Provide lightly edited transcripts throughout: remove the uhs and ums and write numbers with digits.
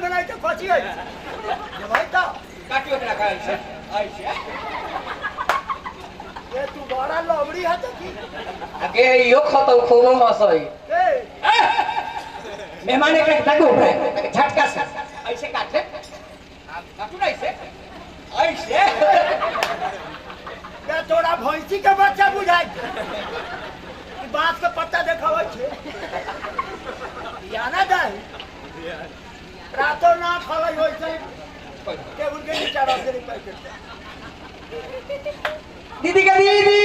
बनाई तो कोची है ये भाई तो काटियो रखा है ऐसे ये तू बड़ा लवड़ी है तो की आगे यो खतो खोलो मसई ए मेहमान एक तक उठ रहा है झटका से ऐसे काट ले काटू ना ऐसे ऐसे ये थोड़ा भैंसी के बच्चा बुझाई कि बांस के पत्ता देखावे छे याना दाई रातो ना खावे होय छे के उनके नीचे रख दे पैकेट दीदी का दीदी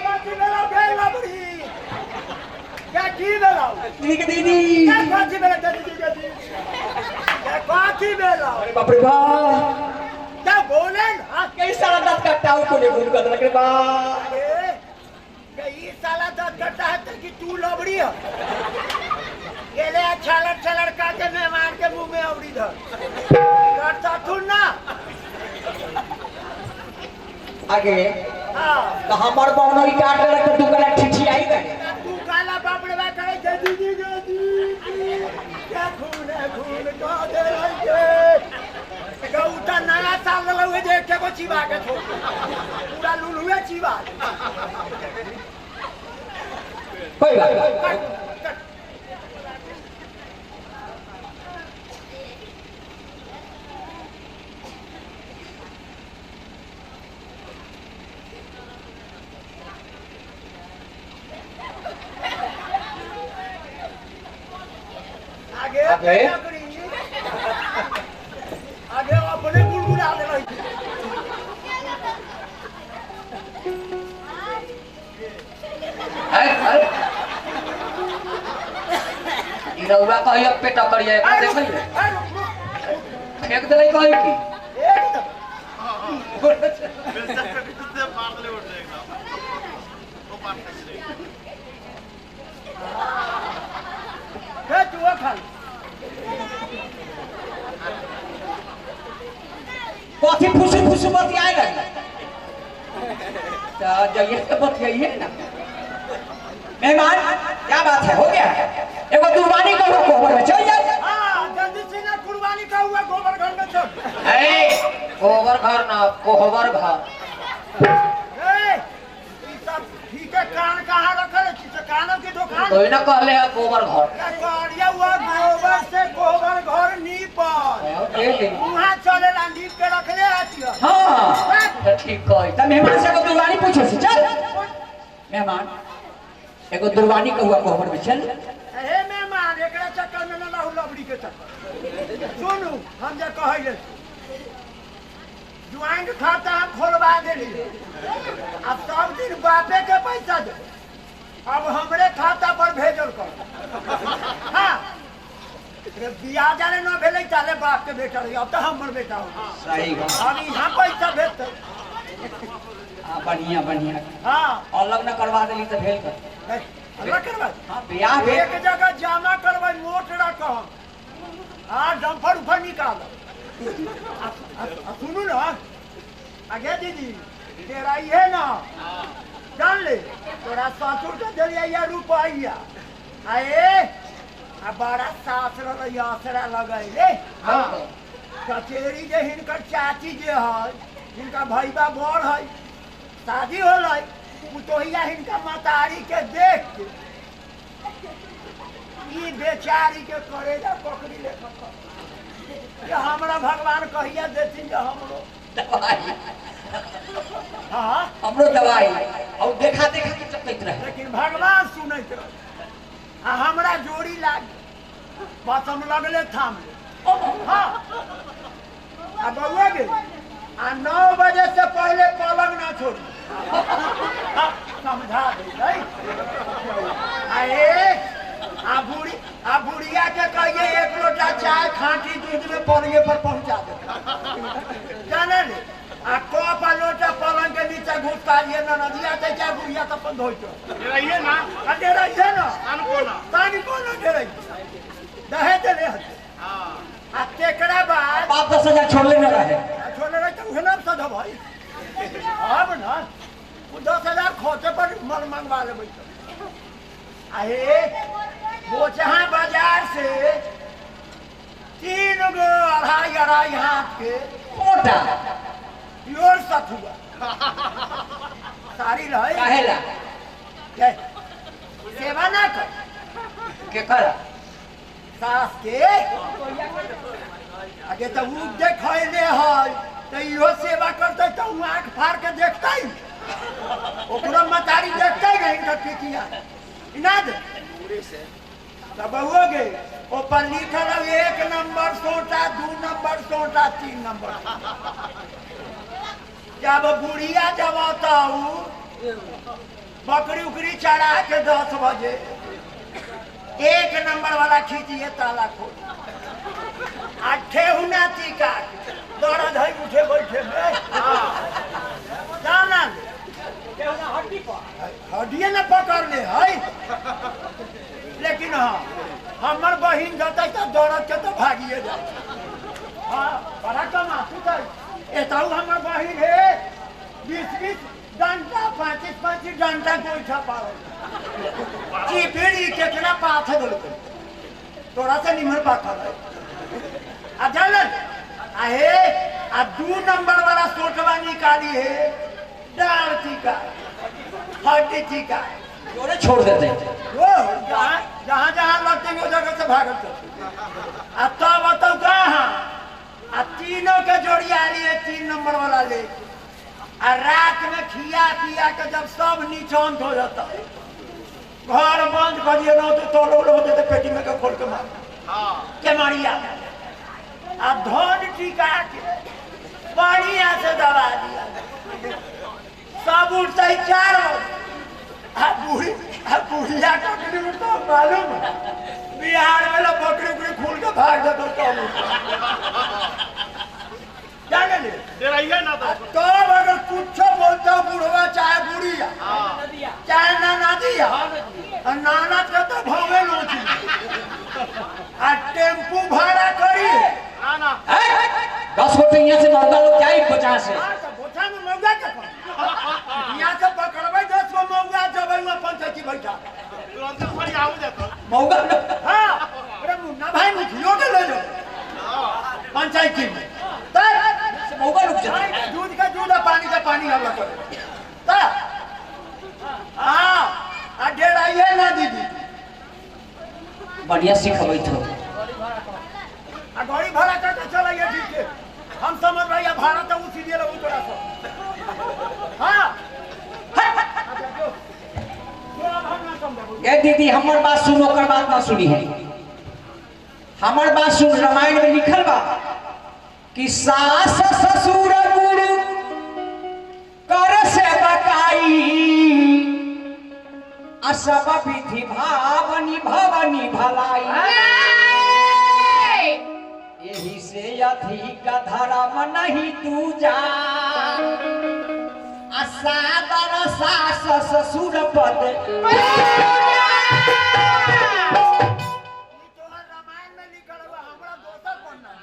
काची मेला गई बड़ी क्या की मेला दीदी का दीदी क्या काची मेला दीदी का दीदी क्या काची मेला अरे बाप रे बाप क्या बोले ना कई सारा दांत काटता हूं कोने भूल कर लग रे बाप अरे ये साला दांत कटता है तो कि तू लबड़ी है ये ले छलड़ काटे मेहमान के मुंह में अवड़ी धर करता तू ना आगे हां तो हमर बहनोई काट रख तू कला ठिठी आई गए तू काला बापड़े बा करे दीदी क्या खून का दे रहे गौता नया साल लगे देख के को चिबा के छोड़ पूरा लुलुए चिबा कोई बात नहीं आगे आगे अपने गुड़गुड़ा दे रही इरौवा कहियो पेट करिए देखै फेंक देलै कहि की कथी फुसु बतियाए लगे तो जाइए तो बतियाइए ना मेहमान क्या बात है हो गया एगो कुर्बानी का हुआ गोबर में चल जाए हां जल्दी से ना कुर्बानी का हुआ गोबर घर में चल ए गोबर घर ना कोहबर घर ए ई सब ठीक है कान कहां रखल है कानों की दुकान कोई ना कहले है गोबर घर कारिया हुआ गोबर से गोबर घर नीपर वहां चले ला नीप के रख ले आती है हां ठीक कह त मेहमान से को कुर्बानी पूछे से चल मेहमान एगो दुर्वानी का हुआ कोहबर में चल हे मेहमान एकरा चक्कर में ना रहू लबड़ी के चक्कर सुनू हम जे कहले ज्वाइंट खाता हम खोलवा देली अब सब दिन बापे के पैसा दे अब हमरे खाता पर भेजल कर हां ब्याज आले न भेलै ताले बाप के बेटा रही अब तो हमर बेटा हो सही बात अब यहां पैसा भेजते हां बढ़िया हां अलग न करवा देली तो भेल कर अलग करवा हां ब्याह एक जगह जमा करवा नोट रखम हां डंफर ऊपर निकाल सुनू ना आगे दीदी तेरा ये ना जान ले तोरा ससुर के दरिया रुपया आए आ बड़ा सास रही आसरा लगाई रे हां कचेरी जे हिनकर चाची जे है हिनका भैया बड़ है शादी होलै पुतोहिया हिनका मतारी के देख के ई बेचारी के करेजा पकड़ी ले ये हमरा भगवान कहिया देथिन जे हमरो दवाई हां हमरो दवाई और देखा के चकैत रहे लेकिन भगवान सुनैत रहे आ हमरा जोड़ी लाग बस हम लगले थाम हां आ बउआ गे आ 9 बजे से पहले पलंग ना छोड़ी समझा दे आए आ बुढ़िया के कहिए 1 लोटा चाय खाटी दूध में पलंगे पर पहुंचा दे जाने ले आ कप आ लोटा पलंग के नीचे घुसका लिए ना नदिया ते क्या बुढ़िया तो अपन धोइतो रहिए ना अते रहिए ना तानी को ना दे रही दहे दे ले हां आ तेकरा बाद 5-10 छोड़ले न रहे छोड़ले रहे तो उहना सदा भाई अब ना वो 10,000 खोते पर मन मंगवा ले बैठ आए वो जहां बाजार से 3 कराई हाथ के मोटा प्योर सतुआ सारी रहे काहेला के सेवा ना कर के कर सास के आगे तो ऊ देखले है तो इहो सेवा करते तो ऊ आँख फाड़ के देखते ओकरा मतारी देखते नहीं तो पिटिया इना दे तब हो गए ऊपर लिखल है 1 नंबर सोटा 2 नंबर सोटा 3 नंबर जब बुढ़िया जमाता हूँ बकरी उकरी चढ़ा के 10 बजे 1 नंबर वाला खींचिए ताला खोल ठेहुना टीका दर्द है उठे बैठे में जाना हड्डिए न पकड़ने है लेकिन हाँ हमर बहिन जते तो दौड़त के तो भागिए जाए हाँ बड़ा कमा तू एताऊ हमर बहिन है 20 डंडा 35 डंडा गोइठा पारो चिपड़ी केतना पाथ दल तोरा से निमन बात है आ जानल आहे आ 2 नंबर वाला सोटवा निकाली है डाल टीका हड्डी टीका जोरे छोड़ देते वो जहाँ जहाँ लगते हैं वो जगह से भागल करते अब तो बताओ कहाँ आ तीनों के जोड़ी आ रही है 3 नंबर वाला ले आ रात में खिया पिया के जब सब नीचान हो जाता घर बंद करिए ना तो तोड़ हो जाते पेटी में के खोल के मार के मारिया आ धन टीका के बढ़िया से दबा दिया सब उठते 4 बजे बुढ़िया ककड़ी में तो मालूम बिहार में लोग बकरी उकरी खोल के भाग जाते तो जाने ले डराइए ना तो अगर कुछ बोलते बुढ़वा चाहे बुढ़िया चाहे नाना दिया नाना के तो भवे लोची आ टेम्पू भाड़ा करी आना 10 गो यहाँ से मौका लोग जाए 50 से बोझा में मौगा के यहाँ से पकड़बै 10 गो मौगा जब पंचायती बैठा तुरंत फड़ी आऊ जाता मौका हाँ अरे मुन्ना भाई मुखियो के ले जाओ पंचायती में तब मौका रुक जाता दूध का दूध पानी का पानी हम लोग तब हाँ आ डेराइए ना दीदी बढ़िया सिखबै थो आ गाड़ी भाड़ा करके चलाइए ठीक है हम समझ रहे हैं भाड़ा तो उसी दिए लोग तोरा सब हाँ अच्छा जो अब हम ना समझो ए दीदी हमर बात सुनो कर बात ना सुनी है हमर बात सुन रामायण में लिखल बा कि सास ससुर गुरु कर से बकाई असब विधि भावनी भवनी भलाई यही से अधिक धर्म नहीं तू जा असादर सास ससुर पद रामायण में लिखल हुआ हमरा दोसर पन्ना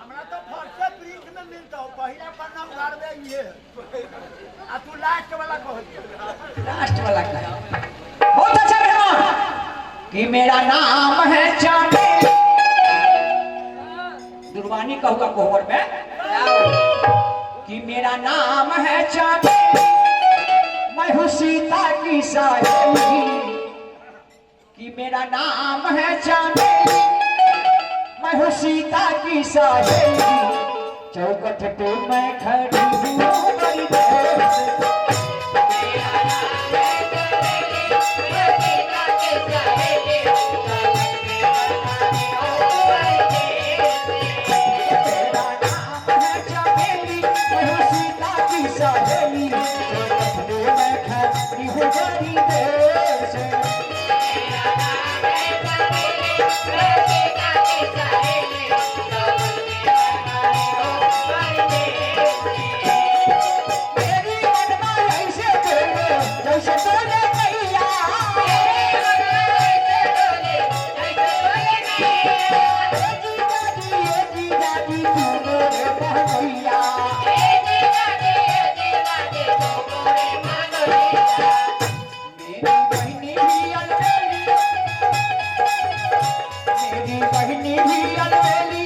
हमरा तो फर्स्ट प्रिंट में मिलता हो पहला पन्ना उगाड़बे ये आ तू लास्ट वाला कह लास्ट वाला का बहुत अच्छा मेहमान कि मेरा नाम है चांदे दुर्वानी कहूँगा कोहबर में कि मेरा नाम है चांदे मैं हूँ सीता की सहेली कि मेरा नाम है चांदे मैं हूँ सीता की सहेली चौखट पे मैं खड़ी हूँ बड़ी देर से मेरी बहनी भी अलबेली